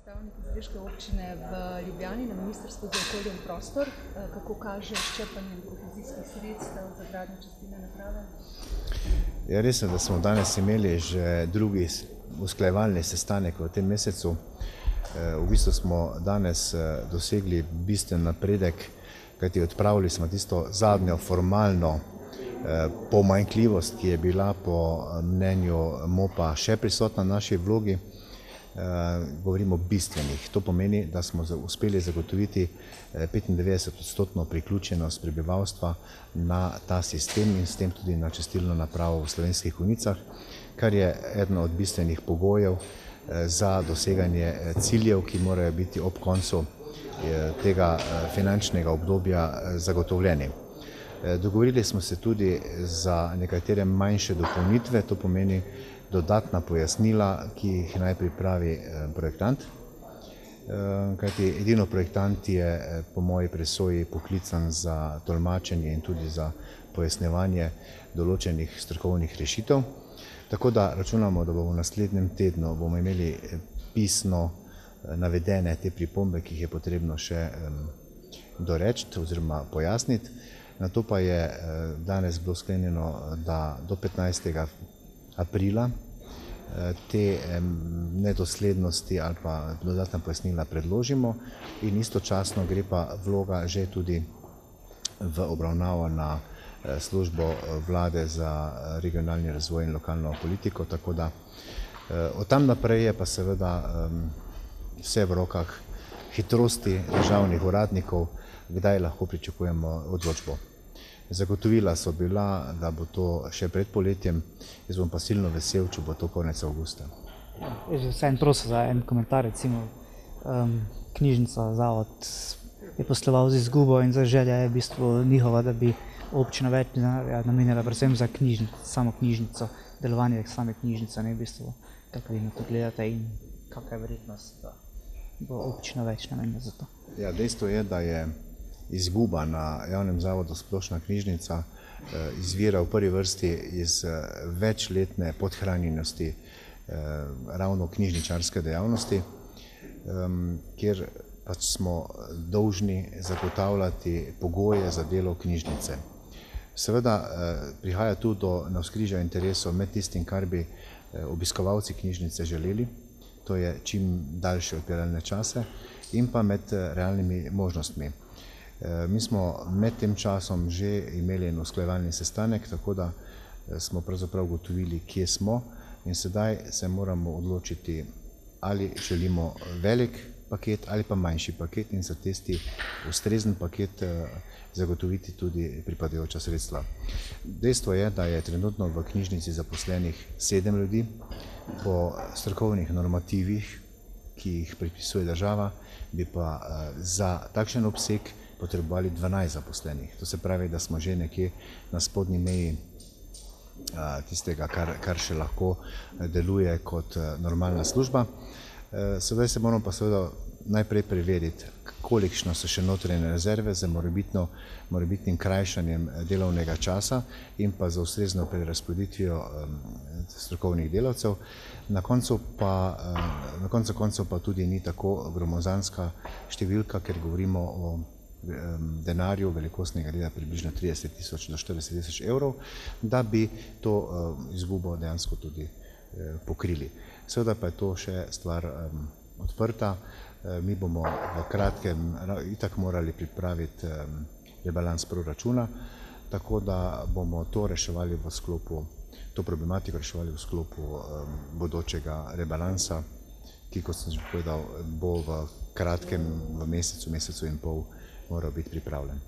Predstavnik izreške občine v Ljubljani na Ministrstvu za okolje in prostor, kako kaže s črpanjem kohezijskih sredstev za gradnjo čistilne naprave? Ja, res je, da smo danes imeli že drugi usklajevalni sestanek v tem mesecu. V bistvu smo danes dosegli bistven napredek, kajti odpravili smo tisto zadnjo formalno pomanjkljivost, ki je bila po mnenju MOP-a še prisotna v naši vlogi. Govorimo o bistvenih. To pomeni, da smo uspeli zagotoviti 95% priključenost prebivalstva na ta sistem in s tem tudi na čistilno napravo v Slovenskih Konjicah, kar je eden od bistvenih pogojev za doseganje ciljev, ki morajo biti ob koncu tega finančnega obdobja zagotovljeni. Dogovorili smo se tudi za nekatere manjše dopolnitve, to pomeni dodatna pojasnila, ki jih naj pripravi projektant, kajti edino projektant je po moji presoji poklican za tolmačenje in tudi za pojasnjevanje določenih strokovnih rešitev. Tako da računamo, da bomo v naslednjem tednu imeli pisno navedene te pripombe, ki jih je potrebno še doreči oziroma pojasniti. Nato pa je danes bilo sklenjeno, da do 15. aprila te nedoslednosti ali pa dodatna pojasnila predložimo in istočasno gre pa vloga že tudi v obravnavo na službo vlade za regionalni razvoj in lokalno politiko, tako da od tam naprej je pa seveda vse v rokah hitrosti državnih uradnikov, kdaj lahko pričakujemo odločbo. Zagotovila so bila, da bo to še pred poletjem, jaz bom pa silno vesel, če bo to konec avgusta. Jaz bi vseeno prosil za en komentar, recimo knjižnica, zavod je posloval z izgubo in zdaj želja je v bistvu njihova, da bi občina več denarja namenjala predvsem za samo knjižnico, delovanje same knjižnice, ne v bistvu, kako vi na to gledate in kakva je verjetnost, da bo občina več namenila za to. Ja, dejstvo je, da je izguba na javnem zavodu Splošna knjižnica izvira v prvi vrsti iz večletne podhranjenosti ravno knjižničarske dejavnosti, kjer pač smo dolžni zagotavljati pogoje za delo knjižnice. Seveda prihaja tu do navzkrižja interesov med tistim, kar bi obiskovalci knjižnice želeli, to je čim daljše odpiralne čase, in pa med realnimi možnostmi. Mi smo med tem časom že imeli en usklajevalni sestanek, tako da smo pravzaprav ugotovili, kje smo, in sedaj se moramo odločiti, ali želimo velik paket ali pa manjši paket in za tisti ustrezen paket zagotoviti tudi pripadajoča sredstva. Dejstvo je, da je trenutno v knjižnici zaposlenih 7 ljudi, po strokovnih normativih, ki jih predpisuje država, bi pa za takšen obseg potrebovali 12 zaposlenih. To se pravi, da smo že nekje na spodnji meji tistega, kar še lahko deluje kot normalna služba. Sedaj se moramo pa seveda najprej preveriti, kolikšno so še notranje rezerve z morebitnim krajšanjem delovnega časa in pa za ustrezno prerazporeditvijo strokovnih delavcev. Na koncu koncev pa tudi ni tako gromozanska številka, ker govorimo o denarju velikostnega reda približno 30.000 do 40.000 evrov, da bi to izgubo dejansko tudi pokrili. Seveda pa je to še stvar odprta. Mi bomo v kratkem itak morali pripraviti rebalans proračuna, tako da bomo to reševali v sklopu, to problematiko reševali v sklopu bodočega rebalansa, ki, kot sem že povedal, bo v kratkem, v mesecu in pol moral biti pripravljen.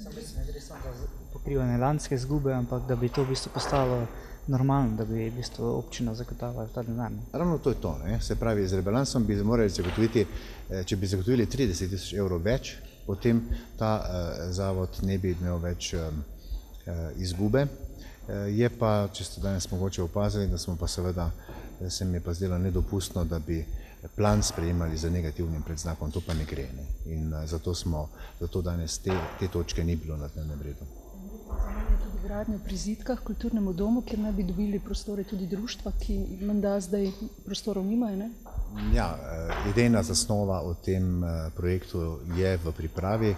Ne gre samo za pokrivanje lanske izgube, ampak da bi to v bistvu postalo normalno, da bi v bistvu občina zagotavljala ta denar. Ravno to je to. Se pravi, z rebalansom bi morali zagotoviti, če bi zagotovili 30.000 evrov več, potem ta zavod ne bi imel več izgube. Je pa, če ste danes mogoče opazili, da smo pa seveda, se mi je pa zdelo nedopustno, da bi plan sprejemali z negativnim predznakom, to pa ne gre. In zato danes te točke ni bilo na dnevnem redu. Tudi gradnjo pri Zidkah, kulturnemu domu, kjer naj bi dobili prostore tudi društva, ki menda zdaj prostorov nimajo, ne? Ja, idejna zasnova o tem projektu je v pripravi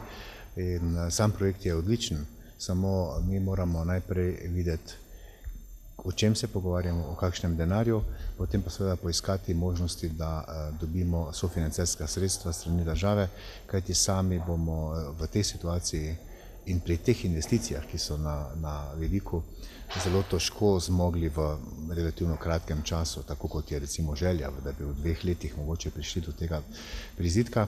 in sam projekt je odličen, samo mi moramo najprej videti, o čem se pogovarjamo, o kakšnem denarju, potem pa seveda poiskati možnosti, da dobimo sofinancerska sredstva strani države, kajti sami bomo v tej situaciji in pri teh investicijah, ki so na vidiku, zelo težko zmogli v relativno kratkem času, tako kot je recimo želja, da bi v 2 letih mogoče prišli do tega prizidka.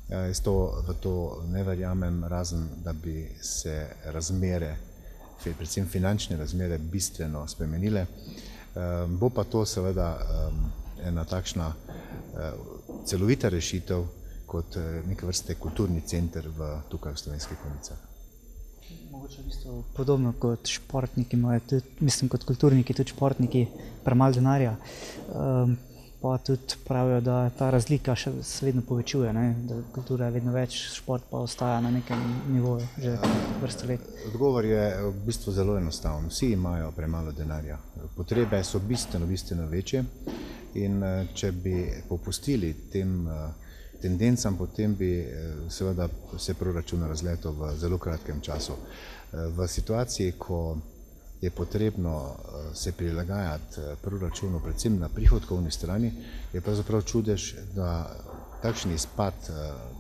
Jaz v to ne verjamem, razen da bi se razmere, predvsem finančne razmere, bistveno spremenile. Bo pa to seveda ena takšna celovita rešitev kot neke vrste kulturni center tukaj v Slovenskih Konjicah. Mogoče v bistvu podobno kot športniki imajo tudi, mislim kot kulturniki, tudi športniki premalo denarja. Pa tudi pravijo, da ta razlika se vedno povečuje, ne? Da kultura je vedno več, šport pa ostaja na nekem nivoju že vrsto let. Odgovor je v bistvu zelo enostaven. Vsi imajo premalo denarja. Potrebe so bistveno večje in če bi popustili tem tendencam, potem bi seveda se proračun razletel v zelo kratkem času. V situaciji, ko je potrebno se prilagajati proračunu, predvsem na prihodkovni strani, je pravzaprav čudež, da takšen izpad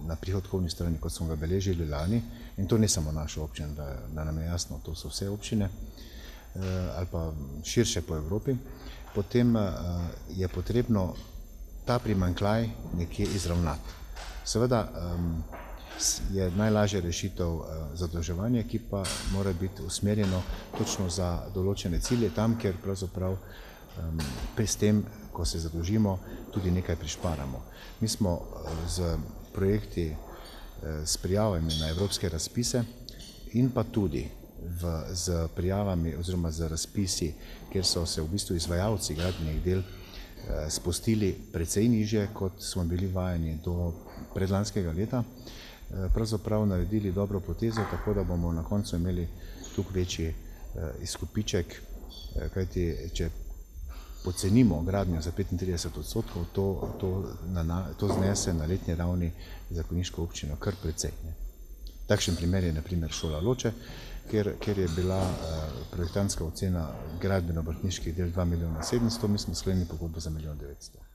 na prihodkovni strani, kot smo ga beležili lani, in to ne samo naša občina, da nam je jasno, to so vse občine ali pa širše po Evropi, potem je potrebno ta primanjkljaj nekje izravnati. Seveda je najlažje rešitev zadolževanje, ki pa mora biti usmerjeno točno za določene cilje, tam, kjer pravzaprav s tem, ko se zadolžimo, tudi nekaj prišparamo. Mi smo z projekti, s prijavami na evropske razpise in pa tudi z prijavami oziroma z razpisi, kjer so se v bistvu izvajalci gradbenih del spustili precej nižje, kot smo bili vajeni do predlanskega leta, pravzaprav naredili dobro potezo, tako da bomo na koncu imeli tukaj večji izkupiček, kajti če pocenimo gradnjo za 35%, to znese na letni ravni za konjiško občino kar precej. Takšen primer je na primer šola Loče, kjer je bila projektantska ocena gradbeno-obrtniških del 2 milijona 700, mi smo sklenili pogodbo za 1 milijon 900.